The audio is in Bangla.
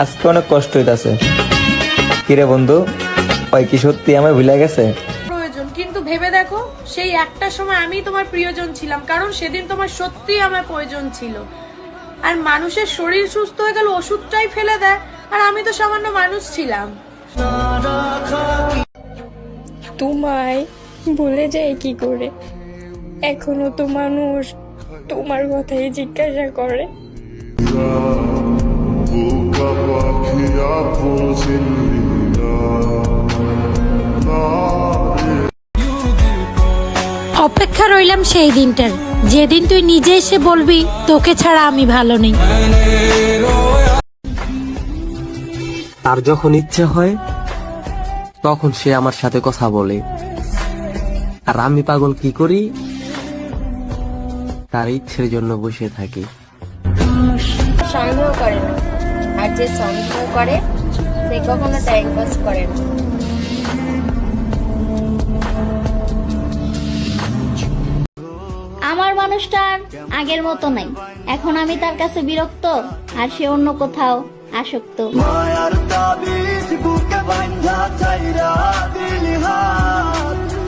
আজকে অনেক কষ্ট হইতাছে। কিরে বন্ধু, ওই কি সত্যি আমায় ভুলে গেছে? প্রয়োজন, কিন্তু ভেবে দেখো সেই একটা সময় আমি তোমার প্রিয়জন ছিলাম, কারণ সেদিন তোমার সত্যি আমার প্রয়োজন ছিল। আর মানুষের শরীর সুস্থ হয়ে গেল ওষুধটাই ফেলে দেয়, আর আমি তো সামান্য মানুষ ছিলাম। তোমায় ভুলে যায় কি করে? এখনো তো মানুষ তোমার কথাই জিজ্ঞাসা করে। অপেক্ষা রইলাম সেই দিনটার, যেদিন তুই নিজে এসে বলবি তোকে ছাড়া আমি ভালো নেই। তার যখন ইচ্ছে হয় তখন সে আমার সাথে কথা বলে, আর আমি পাগল কি করি, তার ইচ্ছের জন্য বসে থাকি। সন্দেহ করে না, আর যে সন্দেহ করে সে কখনো টাইম পাস করে না। আমার মানুষটা আর আগের মতো নাই। এখন আমি তার কাছে বিরক্ত, আর সে অন্য কোথাও আসক্ত। মায়ার তাবিজ বুকে বাঁধা চাইরা দিলি হা